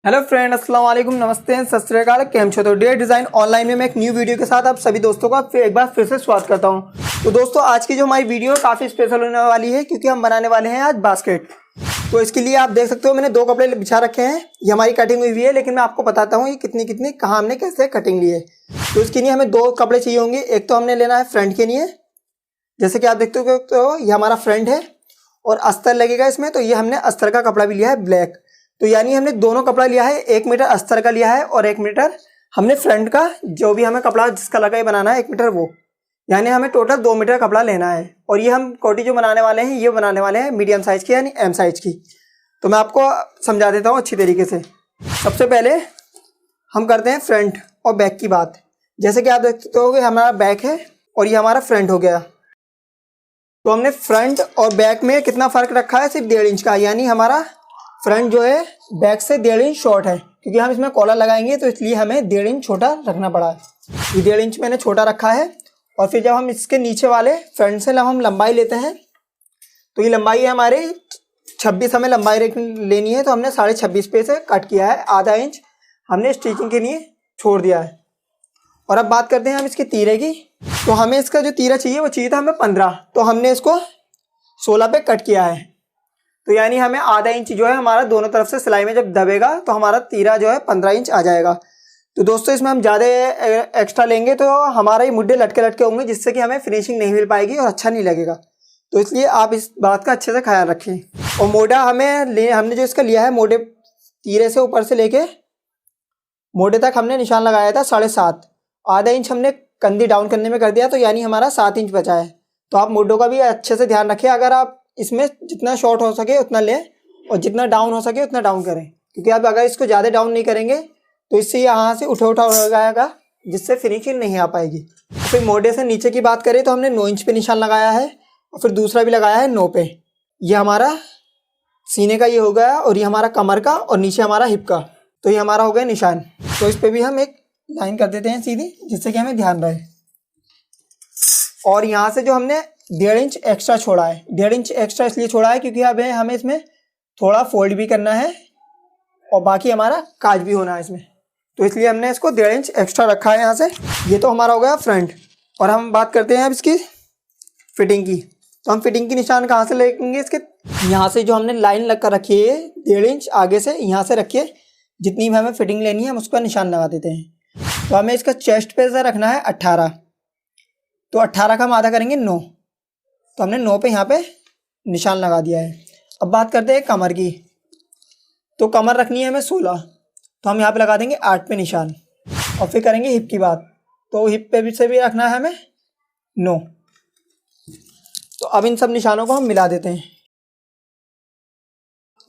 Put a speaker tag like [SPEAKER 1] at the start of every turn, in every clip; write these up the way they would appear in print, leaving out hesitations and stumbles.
[SPEAKER 1] Hello friend, अस्सलाम वालेकुम, नमस्ते, सत श्री अकाल, केम छो। तो डे डिज़ाइन ऑनलाइन में मैं एक न्यू वीडियो के साथ आप सभी दोस्तों का एक बार फिर से स्वागत करता हूं। तो दोस्तों, आज की जो हमारी वीडियो काफ़ी स्पेशल होने वाली है क्योंकि हम बनाने वाले हैं आज बास्केट। तो इसके लिए आप देख सकते हो मैंने दो कपड़े बिछा रखे हैं। ये हमारी कटिंग हुई है, लेकिन मैं आपको बताता हूँ ये कितनी कहाँ हमने कैसे कटिंग ली है। तो इसके लिए हमें दो कपड़े चाहिए होंगे। एक तो हमने लेना है फ्रंट के लिए, जैसे कि आप देखते हो तो ये हमारा फ्रंट है और अस्तर लगेगा इसमें। तो ये हमने अस्तर का कपड़ा भी लिया है ब्लैक। तो यानी हमने दोनों कपड़ा लिया है, 1 मीटर अस्तर का लिया है और 1 मीटर हमने फ्रंट का जो भी हमें कपड़ा जिस कलर का ही बनाना है 1 मीटर वो, यानी हमें टोटल 2 मीटर कपड़ा लेना है। और ये हम कोटी जो बनाने वाले हैं ये बनाने वाले हैं मीडियम साइज की यानी M साइज की। तो मैं आपको समझा देता हूँ अच्छी तरीके से। सबसे पहले हम करते हैं फ्रंट और बैक की बात। जैसे कि आप देखते हो कि हमारा बैक है और ये हमारा फ्रंट हो गया। तो हमने फ्रंट और बैक में कितना फ़र्क रखा है, सिर्फ 1.5 इंच का। यानी हमारा फ्रंट जो है बैक से 1.5 इंच शॉर्ट है, क्योंकि हम इसमें कॉलर लगाएंगे तो इसलिए हमें 1.5 इंच छोटा रखना पड़ा है। ये 1.5 इंच मैंने छोटा रखा है। और फिर जब हम इसके नीचे वाले फ्रंट से हम लंबाई लेते हैं तो ये लंबाई है हमारे 26 हमें लंबाई लेनी है। तो हमने 26.5 पे से कट किया है, आधा इंच हमने स्टिचिंग के लिए छोड़ दिया है। और अब बात करते हैं हम इसके तीरे की। तो हमें इसका जो तीरा चाहिए वो चाहिए था हमें 15, तो हमने इसको 16 पे कट किया है। तो यानी हमें आधा इंच जो है हमारा दोनों तरफ से सिलाई में जब दबेगा तो हमारा तीरा जो है 15 इंच आ जाएगा। तो दोस्तों, इसमें हम ज़्यादा एक्स्ट्रा लेंगे तो हमारे ये मुड्ढे लटके लटके होंगे, जिससे कि हमें फिनिशिंग नहीं मिल पाएगी और अच्छा नहीं लगेगा। तो इसलिए आप इस बात का अच्छे से ख्याल रखें। और मोटा हमने जो इसका लिया है, मोटे तीरे से ऊपर से लेके मोटे तक हमने निशान लगाया था 7.5। आधा इंच हमने कंधी डाउन करने में कर दिया, तो यानी हमारा 7 इंच बचा है। तो आप मोटों का भी अच्छे से ध्यान रखें। अगर आप इसमें जितना शॉर्ट हो सके उतना लें और जितना डाउन हो सके उतना डाउन करें, क्योंकि आप अगर इसको ज़्यादा डाउन नहीं करेंगे तो इससे यहाँ से उठा हो जाएगा, जिससे फिनिशिंग नहीं आ पाएगी। फिर मोटे से नीचे की बात करें तो हमने 9 इंच पे निशान लगाया है और फिर दूसरा भी लगाया है 9 पे। ये हमारा सीने का ये हो गया और ये हमारा कमर का और नीचे हमारा हिप का। तो ये हमारा हो गया निशान। तो इस पर भी हम एक लाइन कर देते हैं सीधी, जिससे कि हमें ध्यान रहे। और यहाँ से जो हमने 1.5 इंच एक्स्ट्रा छोड़ा है, 1.5 इंच एक्स्ट्रा इसलिए छोड़ा है क्योंकि अब हमें इसमें थोड़ा फोल्ड भी करना है और बाकी हमारा काज भी होना है इसमें। तो इसलिए हमने इसको 1.5 इंच एक्स्ट्रा रखा है यहाँ से। ये तो हमारा हो गया फ्रंट। और हम बात करते हैं अब इसकी फिटिंग की। तो हम फिटिंग की निशान कहाँ से लेंगे इसके, यहाँ से जो हमने लाइन लग कर रखी है 1.5 इंच आगे से, यहाँ से रखिए। जितनी भी हमें फिटिंग लेनी है हम उसका निशान लगा देते हैं। तो हमें इसका चेस्ट पे से रखना है 18। तो 18 का हम आधा करेंगे 9। तो हमने 9 पे यहाँ पे निशान लगा दिया है। अब बात करते हैं कमर की। तो कमर रखनी है हमें 16, तो हम यहाँ पे लगा देंगे 8 पे निशान। और फिर करेंगे हिप की बात। तो हिप पे भी से भी रखना है हमें 9। तो अब इन सब निशानों को हम मिला देते हैं।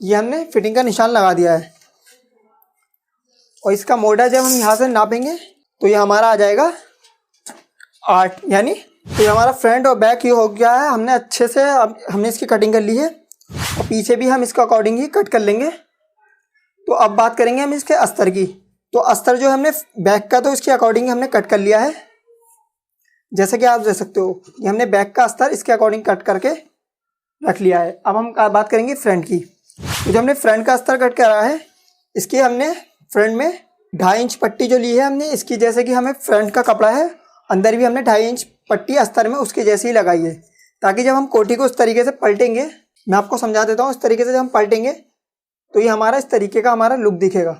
[SPEAKER 1] ये हमने फिटिंग का निशान लगा दिया है। और इसका मोटा जब हम यहाँ से नापेंगे तो ये हमारा आ जाएगा 8। यानी तो ये हमारा फ्रंट और बैक ये हो गया है। हमने अच्छे से अब हमने इसकी कटिंग कर ली है और पीछे भी हम इसका अकॉर्डिंग ही कट कर लेंगे। तो अब बात करेंगे हम इसके अस्तर की। तो अस्तर जो हमने बैक का तो इसके अकॉर्डिंग हमने कट कर लिया है, जैसे कि आप देख सकते हो। ये हमने बैक का अस्तर इसके अकॉर्डिंग कट करके रख लिया है। अब हम बात करेंगे फ्रंट की। तो जो हमने फ्रंट का अस्तर कट करा है, इसकी हमने फ्रंट में 2.5 इंच पट्टी जो ली है हमने इसकी, जैसे कि हमें फ्रंट का कपड़ा है अंदर भी हमने 2.5 इंच पट्टी अस्तर में उसके जैसे ही लगाई है, ताकि जब हम कोटी को उस तरीके से पलटेंगे, मैं आपको समझा देता हूँ, इस तरीके से जब हम पलटेंगे तो ये हमारा इस तरीके का हमारा लुक दिखेगा,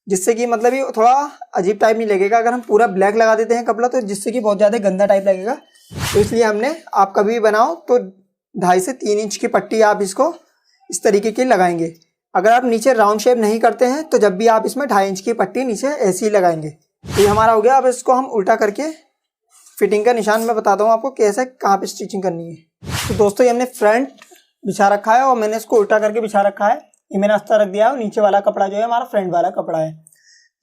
[SPEAKER 1] जिससे कि मतलब ये थोड़ा अजीब टाइप नहीं लगेगा। अगर हम पूरा ब्लैक लगा देते हैं कपड़ा तो जिससे कि बहुत ज़्यादा गंदा टाइप लगेगा। तो इसलिए हमने, आप कभी भी बनाओ तो 2.5 से 3 इंच की पट्टी आप इसको इस तरीके की लगाएंगे। अगर आप नीचे राउंड शेप नहीं करते हैं तो जब भी आप इसमें 2.5 इंच की पट्टी नीचे ऐसी ही लगाएंगे। तो ये हमारा हो गया। अब इसको हम उल्टा करके फिटिंग का निशान मैं बताता हूँ आपको कैसे कहाँ पे स्टिचिंग करनी है। तो दोस्तों, ये हमने फ्रंट बिछा रखा है और मैंने इसको उल्टा करके बिछा रखा है। ये मैंने अस्तर रख दिया है और नीचे वाला कपड़ा जो है हमारा फ्रंट वाला कपड़ा है।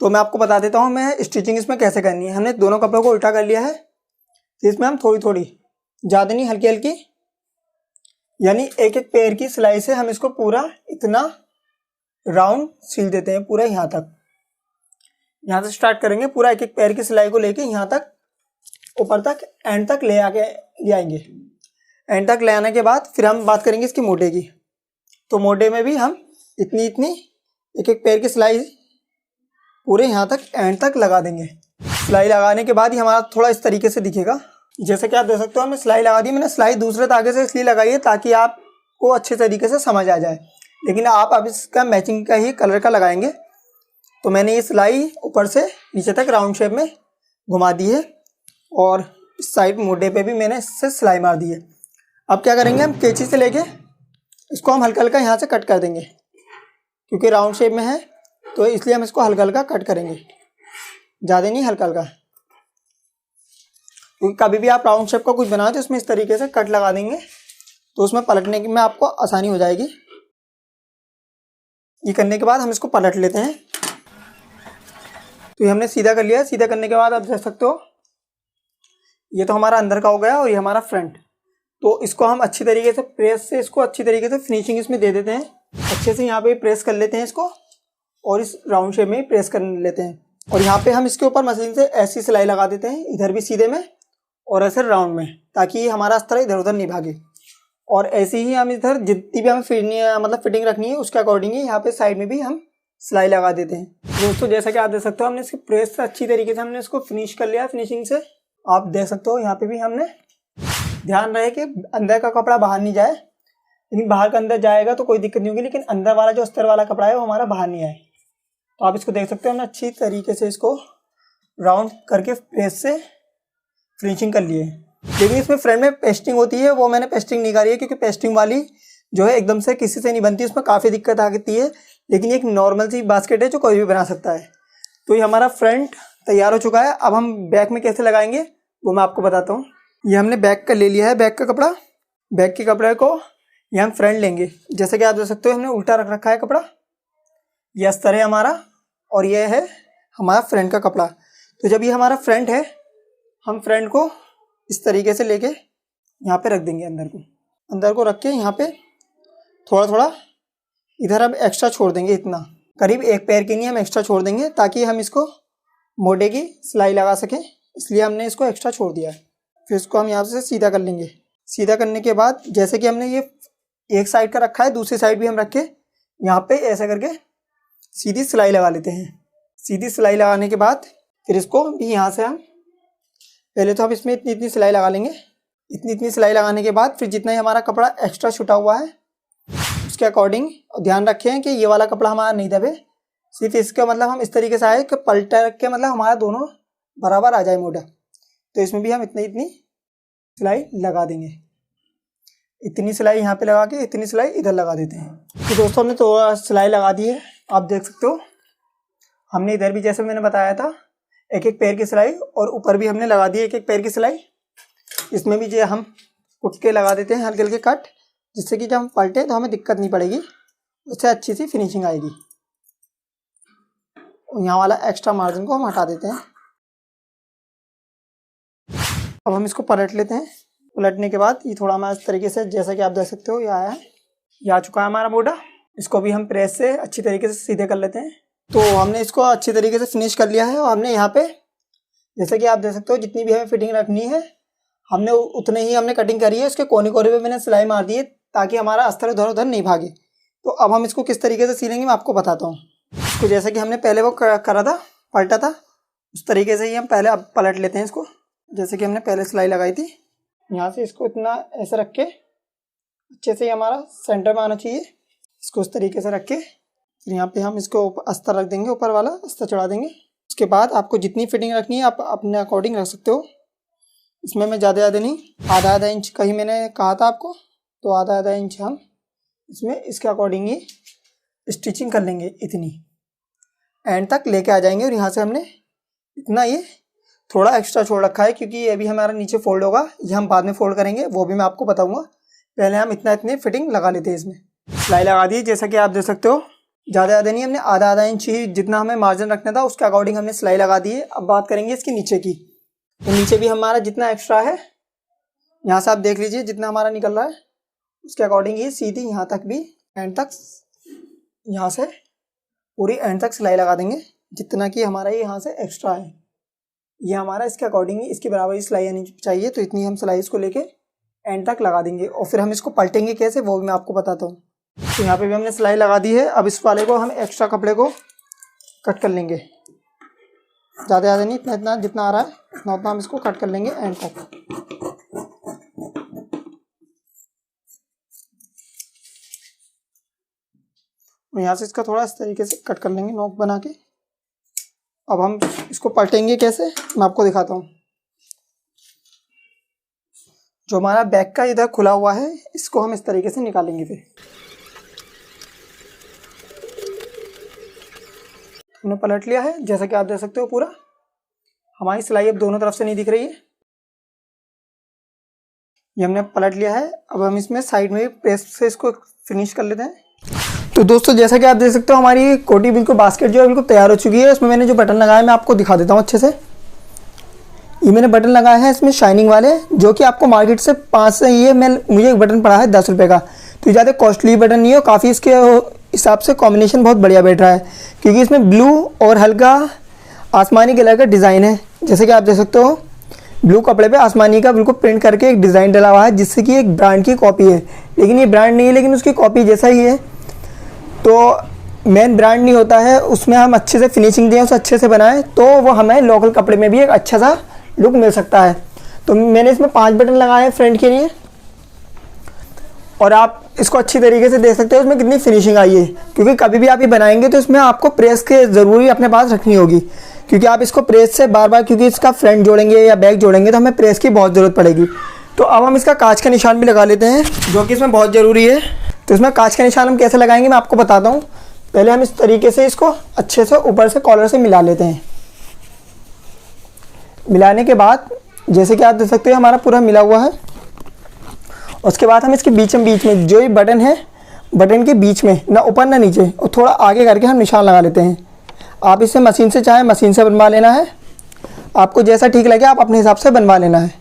[SPEAKER 1] तो मैं आपको बता देता हूँ मैं स्टिचिंग इसमें कैसे करनी है। हमने दोनों कपड़ों को उल्टा कर लिया है। तो इसमें हम थोड़ी थोड़ी, ज़्यादा नहीं, हल्की हल्की, यानी एक एक पैर की सिलाई से हम इसको पूरा इतना राउंड सिल देते हैं, पूरा यहाँ तक। यहाँ से स्टार्ट करेंगे, पूरा एक एक पैर की सिलाई को लेके यहाँ तक ऊपर तक एंड तक ले आएंगे। एंड तक ले आने के बाद फिर हम बात करेंगे इसकी मोटे की। तो मोटे में भी हम इतनी एक एक पैर की सिलाई पूरे यहाँ तक एंड तक लगा देंगे। सिलाई लगाने के बाद ही हमारा थोड़ा इस तरीके से दिखेगा। जैसे कि आप देख सकते हो हमने सिलाई लगा दी। मैंने सिलाई दूसरे धागे से इसलिए लगाई है ताकि आपको अच्छे तरीके से समझ आ जाए, लेकिन आप अब इसका मैचिंग का ही कलर का लगाएंगे। तो मैंने ये सिलाई ऊपर से नीचे तक राउंड शेप में घुमा दी है और इस साइड मोटे पे भी मैंने इससे सिलाई मार दी है। अब क्या करेंगे, हम कैंची से लेके इसको हम हल्का हल्का यहाँ से कट कर देंगे, क्योंकि राउंड शेप में है तो इसलिए हम इसको हल्का हल्का कट करेंगे, ज़्यादा नहीं, हल्का हल्का। क्योंकि कभी भी आप राउंड शेप का कुछ बनाओ तो उसमें इस तरीके से कट लगा देंगे तो उसमें पलटने की में आपको आसानी हो जाएगी। ये करने के बाद हम इसको पलट लेते हैं। तो ये हमने सीधा कर लिया। सीधा करने के बाद आप देख सकते हो ये तो हमारा अंदर का हो गया और ये हमारा फ्रंट। तो इसको हम अच्छी तरीके से प्रेस से इसको अच्छी तरीके से फिनिशिंग इसमें दे देते हैं। अच्छे से यहाँ पे प्रेस कर लेते हैं इसको और इस राउंड शेप में ही प्रेस कर लेते हैं। और यहाँ पे हम इसके ऊपर मशीन से ऐसी सिलाई लगा देते हैं, इधर भी सीधे में और ऐसे राउंड में, ताकि हमारा अस्तर इधर उधर नहीं भागे। और ऐसे ही हम इधर जितनी भी हमें फिटिंग रखनी है उसके अकॉर्डिंग ही यहाँ पे साइड में भी हम सिलाई लगा देते हैं। दोस्तों जैसा कि आप देख सकते हो हमने इसके प्रेस से अच्छी तरीके से हमने इसको फिनिश कर लिया। फिनिशिंग से आप देख सकते हो यहाँ पे भी हमने ध्यान रहे कि अंदर का कपड़ा बाहर नहीं जाए, लेकिन बाहर का अंदर जाएगा तो कोई दिक्कत नहीं होगी, लेकिन अंदर वाला जो अस्तर वाला कपड़ा है वो हमारा बाहर नहीं आए। तो आप इसको देख सकते हो हमने अच्छी तरीके से इसको राउंड करके प्रेस से फिनिशिंग कर लिए। लेकिन इसमें फ्रंट में पेस्टिंग होती है, वो मैंने पेस्टिंग नहीं करी है, क्योंकि पेस्टिंग वाली जो है एकदम से किसी से नहीं बनती, उसमें काफ़ी दिक्कत आती है। लेकिन एक नॉर्मल सी बास्केट है जो कोई भी बना सकता है। तो ये हमारा फ्रंट तैयार हो चुका है। अब हम बैक में कैसे लगाएंगे वो मैं आपको बताता हूँ। ये हमने बैक का ले लिया है, बैक का कपड़ा। बैक के कपड़े को ये हम फ्रंट लेंगे। जैसे कि आप देख सकते हो हमने उल्टा रख रखा है कपड़ा, ये अस्तर है हमारा और ये है हमारा फ्रंट का कपड़ा। तो जब ये हमारा फ्रंट है, हम फ्रंट को इस तरीके से लेके यहाँ पे रख देंगे। अंदर को रख के यहाँ पे थोड़ा थोड़ा इधर अब एक्स्ट्रा छोड़ देंगे, इतना करीब एक पैर के लिए हम एक्स्ट्रा छोड़ देंगे ताकि हम इसको मोटे की सिलाई लगा सकें, इसलिए हमने इसको एक्स्ट्रा छोड़ दिया है। फिर इसको हम यहाँ से सीधा कर लेंगे। सीधा करने के बाद जैसे कि हमने ये एक साइड का रखा है, दूसरी साइड भी हम रख के यहाँ पे ऐसा करके सीधी सिलाई लगा लेते हैं। सीधी सिलाई लगाने के बाद फिर इसको भी यहाँ से हम पहले तो हम इसमें इतनी इतनी सिलाई लगा लेंगे। इतनी इतनी सिलाई लगाने के बाद फिर जितना ही हमारा कपड़ा एक्स्ट्रा छुटा हुआ है उसके अकॉर्डिंग ध्यान रखें कि ये वाला कपड़ा हमारा नहीं दबे। सिर्फ इसका मतलब हम इस तरीके से आए कि पलटा रख के मतलब हमारा दोनों बराबर आ जाए मोटा। तो इसमें भी हम इतनी इतनी सिलाई लगा देंगे। इतनी सिलाई यहाँ पे लगा के इतनी सिलाई इधर लगा देते हैं। तो दोस्तों हमने तो सिलाई लगा दी है, आप देख सकते हो। हमने इधर भी जैसे मैंने बताया था एक एक पैर की सिलाई और ऊपर भी हमने लगा दी एक एक पैर की सिलाई। इसमें भी जो हम उठ के लगा देते हैं हल्के हल्के कट, जिससे कि जब हम पलटे तो हमें दिक्कत नहीं पड़ेगी, उससे अच्छी सी फिनिशिंग आएगी। यहाँ वाला एक्स्ट्रा मार्जिन को हम हटा देते हैं। अब हम इसको पलट लेते हैं। पलटने के बाद ये थोड़ा हमारा इस तरीके से जैसा कि आप देख सकते हो ये आया है, ये आ चुका है हमारा मोटा। इसको भी हम प्रेस से अच्छी तरीके से सीधे कर लेते हैं। तो हमने इसको अच्छी तरीके से फिनिश कर लिया है और हमने यहाँ पे जैसे कि आप देख सकते हो जितनी भी हमें फिटिंग रखनी है हमने उतने ही हमने कटिंग करी है। इसके कोने कोने पे मैंने सिलाई मार दी है ताकि हमारा अस्तर इधर उधर नहीं भागे। तो अब हम इसको किस तरीके से सिलेंगे मैं आपको बताता हूँ। इसको जैसे कि हमने पहले वो करा था, पलटा था, उस तरीके से ही हम पहले अब पलट लेते हैं इसको। जैसे कि हमने पहले सिलाई लगाई थी, यहाँ से इसको इतना ऐसे रख के अच्छे से हमारा सेंटर में आना चाहिए। इसको इस तरीके से रख के फिर यहाँ पे हम इसको अस्तर रख देंगे, ऊपर वाला अस्तर चढ़ा देंगे। उसके बाद आपको जितनी फिटिंग रखनी है आप अपने अकॉर्डिंग रख सकते हो। इसमें मैं ज़्यादा नहीं, आधा आधा इंच का ही मैंने कहा था आपको, तो आधा आधा इंच हम इसमें इसके अकॉर्डिंग ही स्टिचिंग कर लेंगे। इतनी एंड तक लेके आ जाएंगे। और यहाँ से हमने इतना ये थोड़ा एक्स्ट्रा छोड़ रखा है क्योंकि ये भी हमारा नीचे फोल्ड होगा, ये हम बाद में फोल्ड करेंगे, वो भी मैं आपको बताऊंगा। पहले हम इतनी फिटिंग लगा लेते हैं। इसमें सिलाई लगा दी जैसा कि आप देख सकते हो, ज़्यादा नहीं, हमने आधा आधा इंच ही जितना हमें मार्जिन रखना था उसके अकॉर्डिंग हमने सिलाई लगा दी है। अब बात करेंगे इसकी नीचे की। तो नीचे भी हमारा जितना एक्स्ट्रा है यहाँ से आप देख लीजिए जितना हमारा निकल रहा है उसके अकॉर्डिंग ही सीधी यहाँ तक भी एंड तक, यहाँ से पूरी एंड तक सिलाई लगा देंगे। जितना कि हमारा ये यहाँ से एक्स्ट्रा है ये हमारा इसके अकॉर्डिंग ही इसकी बराबर ही सिलाई आनी चाहिए। तो इतनी हम सिलाई इसको लेके एंड तक लगा देंगे और फिर हम इसको पलटेंगे कैसे वो भी मैं आपको बताता हूँ। तो यहाँ पे भी हमने सिलाई लगा दी है। अब इस वाले को हम एक्स्ट्रा कपड़े को कट कर लेंगे। ज़्यादा नहीं, इतना इतना जितना आ रहा है उतना उतना हम इसको कट कर लेंगे एंड तक। यहाँ से इसका थोड़ा इस तरीके से कट कर लेंगे नोक बना के। अब हम इसको पलटेंगे कैसे, मैं आपको दिखाता हूँ। जो हमारा बैक का इधर खुला हुआ है इसको हम इस तरीके से निकालेंगे। फिर हमने पलट लिया है, जैसा कि आप देख सकते हो पूरा हमारी सिलाई अब दोनों तरफ से नहीं दिख रही है। ये हमने पलट लिया है। अब हम इसमें साइड में प्रेस से इसको फिनिश कर लेते हैं। तो दोस्तों जैसा कि आप देख सकते हो हमारी कोटी बिल्कुल बास्केट जो है बिल्कुल तैयार हो चुकी है। इसमें मैंने जो बटन लगाया मैं आपको दिखा देता हूँ अच्छे से। ये मैंने बटन लगाए हैं इसमें शाइनिंग वाले, जो कि आपको मार्केट से 5 से ये मुझे एक बटन पड़ा है 10 रुपये का। तो ज़्यादा कॉस्टली बटन नहीं है, काफ़ी इसके हिसाब से कॉम्बिनेशन बहुत बढ़िया बैठ रहा है, क्योंकि इसमें ब्लू और हल्का आसमानी कलर का डिज़ाइन है। जैसे कि आप देख सकते हो ब्लू कपड़े पे आसमानी का बिल्कुल प्रिंट करके एक डिज़ाइन डला हुआ है, जिससे कि एक ब्रांड की कॉपी है। लेकिन ये ब्रांड नहीं है, लेकिन उसकी कॉपी जैसा ही है। तो मेन ब्रांड नहीं होता है, उसमें हम अच्छे से फिनिशिंग दें, उसे अच्छे से बनाएं, तो वो हमें लोकल कपड़े में भी एक अच्छा सा लुक मिल सकता है। तो मैंने इसमें 5 बटन लगाए हैं फ्रंट के लिए, और आप इसको अच्छी तरीके से देख सकते हो इसमें कितनी फिनिशिंग आई है। क्योंकि कभी भी आप ये बनाएंगे तो इसमें आपको प्रेस के ज़रूरी अपने पास रखनी होगी, क्योंकि आप इसको प्रेस से बार बार, क्योंकि इसका फ्रंट जोड़ेंगे या बैक जोड़ेंगे तो हमें प्रेस की बहुत ज़रूरत पड़ेगी। तो अब हम इसका कांच का निशान भी लगा लेते हैं, जो कि इसमें बहुत ज़रूरी है। तो इसमें कांच का निशान हम कैसे लगाएंगे मैं आपको बताता हूँ। पहले हम इस तरीके से इसको अच्छे से ऊपर से कॉलर से मिला लेते हैं। मिलाने के बाद जैसे कि आप देख सकते हो हमारा पूरा मिला हुआ है। उसके बाद हम इसके बीच में जो ये बटन है, बटन के बीच में ना ऊपर ना नीचे, और थोड़ा आगे करके हम निशान लगा लेते हैं। आप इसे मशीन से चाहे मशीन से बनवा लेना है, आपको जैसा ठीक लगे आप अपने हिसाब से बनवा लेना है।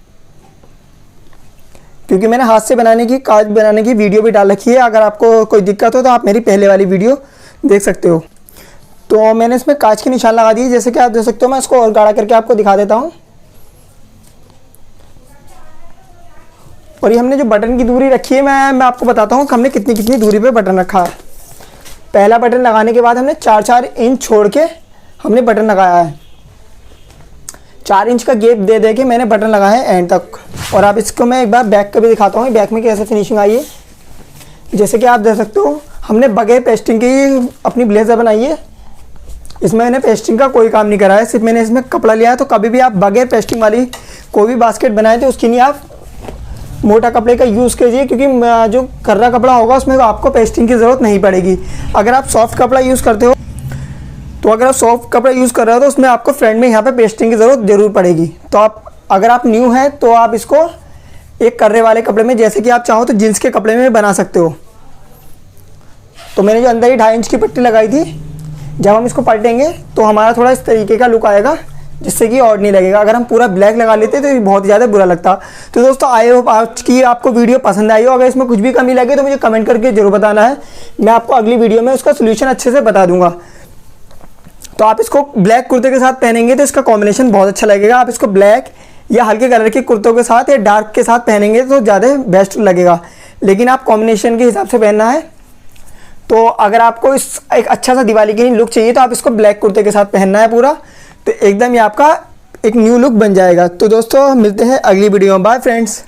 [SPEAKER 1] क्योंकि मैंने हाथ से बनाने की, कांच बनाने की वीडियो भी डाल रखी है, अगर आपको कोई दिक्कत हो तो आप मेरी पहले वाली वीडियो देख सकते हो। तो मैंने इसमें कांच के निशान लगा दिए, जैसे कि आप देख सकते हो। मैं इसको और गाढ़ा करके आपको दिखा देता हूँ। और ये हमने जो बटन की दूरी रखी है, मैं आपको बताता हूँ कि हमने कितनी कितनी दूरी पे बटन रखा है। पहला बटन लगाने के बाद हमने 4-4 इंच छोड़ के हमने बटन लगाया है। 4 इंच का गैप दे दे के मैंने बटन लगाया है एंड तक। और आप इसको मैं एक बार बैक का भी दिखाता हूँ, बैक में कैसे फिनिशिंग आई है। जैसे कि आप देख सकते हो हमने बगैर पेस्टिंग की अपनी ब्लेज़र बनाई है। इसमें मैंने पेस्टिंग का कोई काम नहीं करा है, सिर्फ मैंने इसमें कपड़ा लिया है। तो कभी भी आप बगैर पेस्टिंग वाली कोई भी बास्केट बनाए तो उसके लिए आप मोटा कपड़े का यूज़ कीजिए, क्योंकि जो कर्रा कपड़ा होगा उसमें आपको पेस्टिंग की ज़रूरत नहीं पड़ेगी। अगर आप सॉफ्ट कपड़ा यूज़ करते हो तो अगर आप सॉफ्ट कपड़ा यूज़ कर रहे हो तो उसमें आपको फ्रंट में यहाँ पे पेस्टिंग की ज़रूरत ज़रूर पड़ेगी। तो आप अगर आप न्यू हैं तो आप इसको एक कर्रे वाले कपड़े में, जैसे कि आप चाहो तो जीन्स के कपड़े में बना सकते हो। तो मैंने जो अंदर ही 2.5 इंच की पट्टी लगाई थी, जब हम इसको पलटेंगे तो हमारा थोड़ा इस तरीके का लुक आएगा, जिससे कि और नहीं लगेगा। अगर हम पूरा ब्लैक लगा लेते तो ये बहुत ज़्यादा बुरा लगता। तो दोस्तों आई होप आज की आपको वीडियो पसंद आई हो। अगर इसमें कुछ भी कमी लगे तो मुझे कमेंट करके जरूर बताना है, मैं आपको अगली वीडियो में उसका सोल्यूशन अच्छे से बता दूंगा। तो आप इसको ब्लैक कुर्ते के साथ पहनेंगे तो इसका कॉम्बिनेशन बहुत अच्छा लगेगा। आप इसको ब्लैक या हल्के कलर के कुर्तों के साथ या डार्क के साथ पहनेंगे तो ज़्यादा बेस्ट लगेगा, लेकिन आप कॉम्बिनेशन के हिसाब से पहनना है। तो अगर आपको इस एक अच्छा सा दिवाली के लिए लुक चाहिए तो आप इसको ब्लैक कुर्ते के साथ पहनना है पूरा, तो एकदम ये आपका एक न्यू लुक बन जाएगा। तो दोस्तों मिलते हैं अगली वीडियो में। Bye friends.